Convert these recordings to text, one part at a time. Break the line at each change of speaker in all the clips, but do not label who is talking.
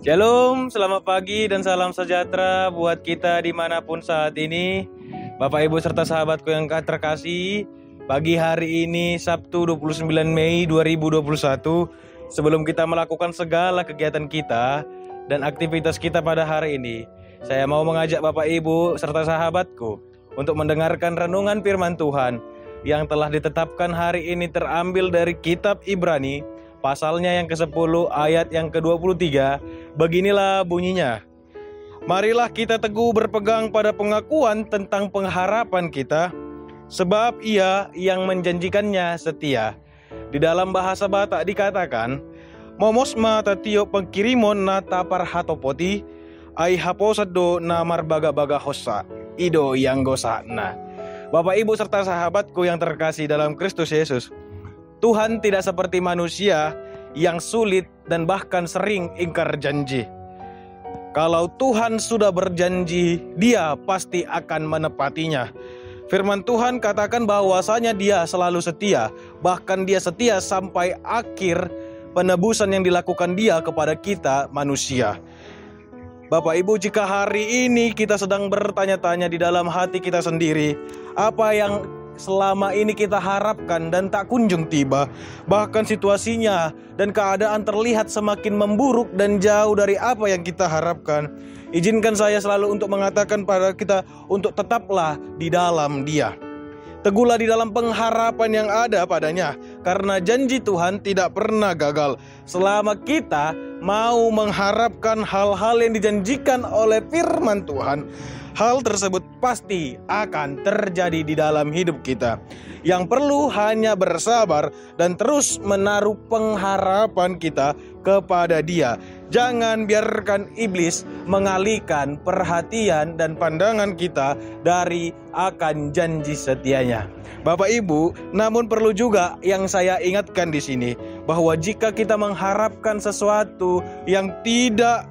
Shalom, selamat pagi dan salam sejahtera buat kita dimanapun saat ini. Bapak Ibu serta sahabatku yang terkasih, pagi hari ini Sabtu 29 Mei 2021, sebelum kita melakukan segala kegiatan kita dan aktivitas kita pada hari ini, saya mau mengajak Bapak Ibu serta sahabatku untuk mendengarkan renungan firman Tuhan yang telah ditetapkan hari ini terambil dari kitab Ibrani, pasalnya yang ke-10 ayat yang ke-23. Beginilah bunyinya. Marilah kita teguh berpegang pada pengakuan tentang pengharapan kita, sebab Ia yang menjanjikannya setia. Di dalam bahasa Batak dikatakan, momosma tatio pengkirimon na tapar hatopoti, ai haposado na marbaga-baga hossa, ido yang gosana. Bapak Ibu serta sahabatku yang terkasih dalam Kristus Yesus, Tuhan tidak seperti manusia yang sulit dan bahkan sering ingkar janji. Kalau Tuhan sudah berjanji, Dia pasti akan menepatinya. Firman Tuhan katakan bahwasanya Dia selalu setia, bahkan Dia setia sampai akhir penebusan yang dilakukan Dia kepada kita manusia. Bapak Ibu, jika hari ini kita sedang bertanya-tanya di dalam hati kita sendiri, apa yang selama ini kita harapkan dan tak kunjung tiba, bahkan situasinya dan keadaan terlihat semakin memburuk dan jauh dari apa yang kita harapkan, izinkan saya selalu untuk mengatakan pada kita untuk tetaplah di dalam Dia. Teguhlah di dalam pengharapan yang ada padanya, karena janji Tuhan tidak pernah gagal. Selama kita mau mengharapkan hal-hal yang dijanjikan oleh firman Tuhan, hal tersebut pasti akan terjadi di dalam hidup kita. Yang perlu hanya bersabar dan terus menaruh pengharapan kita kepada Dia. Jangan biarkan iblis mengalihkan perhatian dan pandangan kita dari akan janji setianya. Bapak Ibu, namun perlu juga yang saya ingatkan di sini, bahwa jika kita mengharapkan sesuatu yang tidak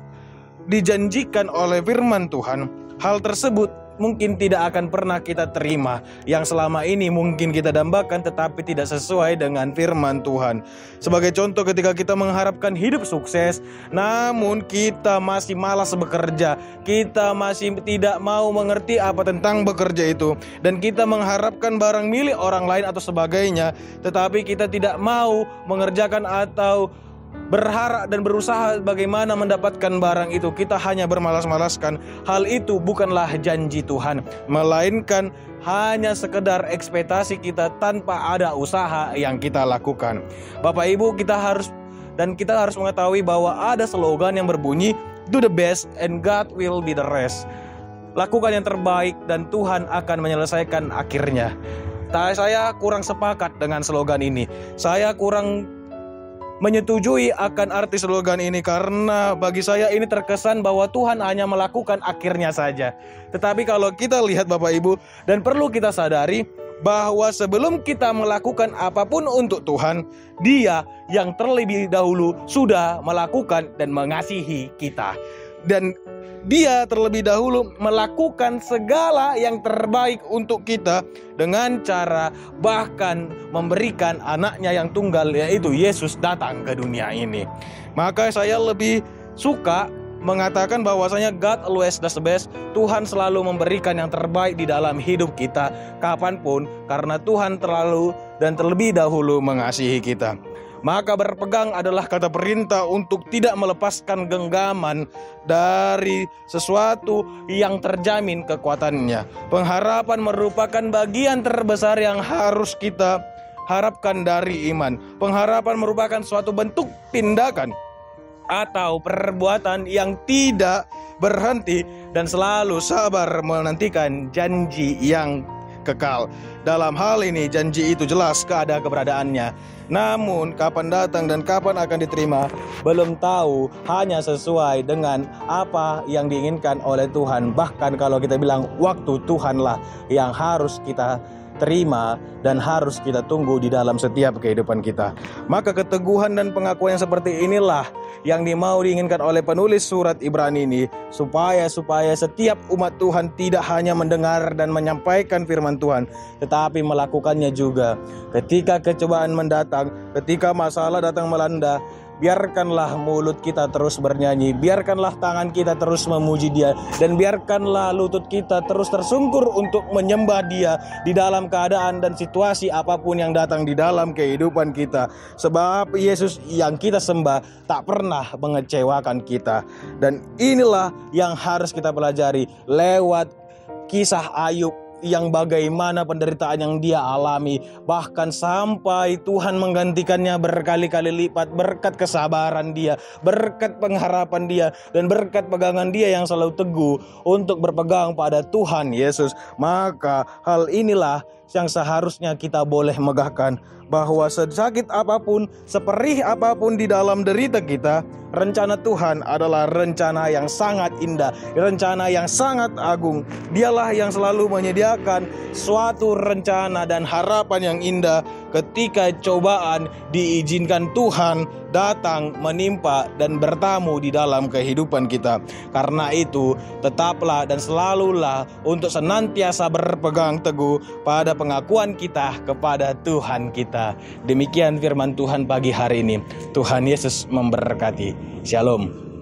dijanjikan oleh firman Tuhan, hal tersebut mungkin tidak akan pernah kita terima. Yang selama ini mungkin kita dambakan tetapi tidak sesuai dengan firman Tuhan. Sebagai contoh, ketika kita mengharapkan hidup sukses, namun kita masih malas bekerja, kita masih tidak mau mengerti apa tentang bekerja itu, dan kita mengharapkan barang milik orang lain atau sebagainya, tetapi kita tidak mau mengerjakan atau berharap dan berusaha bagaimana mendapatkan barang itu, kita hanya bermalas-malaskan. Hal itu bukanlah janji Tuhan, melainkan hanya sekedar ekspektasi kita tanpa ada usaha yang kita lakukan. Bapak Ibu, kita harus mengetahui bahwa ada slogan yang berbunyi, do the best and God will be the rest. Lakukan yang terbaik dan Tuhan akan menyelesaikan akhirnya. Saya kurang sepakat dengan slogan ini. Saya kurang menyetujui akan arti slogan ini, karena bagi saya ini terkesan bahwa Tuhan hanya melakukan akhirnya saja. Tetapi kalau kita lihat Bapak Ibu, dan perlu kita sadari bahwa sebelum kita melakukan apapun untuk Tuhan, Dia yang terlebih dahulu sudah melakukan dan mengasihi kita. Dan Dia terlebih dahulu melakukan segala yang terbaik untuk kita dengan cara bahkan memberikan anaknya yang tunggal, yaitu Yesus, datang ke dunia ini. Maka saya lebih suka mengatakan bahwasanya God always does the best. Tuhan selalu memberikan yang terbaik di dalam hidup kita kapanpun, karena Tuhan terlebih dahulu mengasihi kita. Maka berpegang adalah kata perintah untuk tidak melepaskan genggaman dari sesuatu yang terjamin kekuatannya. Pengharapan merupakan bagian terbesar yang harus kita harapkan dari iman. Pengharapan merupakan suatu bentuk tindakan atau perbuatan yang tidak berhenti dan selalu sabar menantikan janji yang kekal. Dalam hal ini janji itu jelas keberadaannya. Namun kapan datang dan kapan akan diterima belum tahu, hanya sesuai dengan apa yang diinginkan oleh Tuhan. Bahkan kalau kita bilang waktu Tuhanlah yang harus kita terima dan harus kita tunggu di dalam setiap kehidupan kita. Maka keteguhan dan pengakuan yang seperti inilah yang diinginkan oleh penulis surat Ibrani ini, supaya setiap umat Tuhan tidak hanya mendengar dan menyampaikan firman Tuhan, tetapi melakukannya juga. Ketika kecobaan mendatang, ketika masalah datang melanda, biarkanlah mulut kita terus bernyanyi, biarkanlah tangan kita terus memuji Dia, dan biarkanlah lutut kita terus tersungkur untuk menyembah Dia di dalam keadaan dan situasi apapun yang datang di dalam kehidupan kita. Sebab Yesus yang kita sembah tak pernah mengecewakan kita. Dan inilah yang harus kita pelajari lewat kisah Ayub, yang bagaimana penderitaan yang dia alami, bahkan sampai Tuhan menggantikannya berkali-kali lipat berkat kesabaran dia, berkat pengharapan dia, dan berkat pegangan dia yang selalu teguh untuk berpegang pada Tuhan Yesus. Maka hal inilah yang seharusnya kita boleh megahkan, bahwa sesakit apapun, seperih apapun di dalam derita kita, rencana Tuhan adalah rencana yang sangat indah, rencana yang sangat agung. Dialah yang selalu menyediakan suatu rencana dan harapan yang indah ketika cobaan diizinkan Tuhan datang menimpa dan bertamu di dalam kehidupan kita. Karena itu, tetaplah dan selalulah untuk senantiasa berpegang teguh pada pengakuan kita kepada Tuhan kita. Demikian firman Tuhan pagi hari ini. Tuhan Yesus memberkati. Shalom.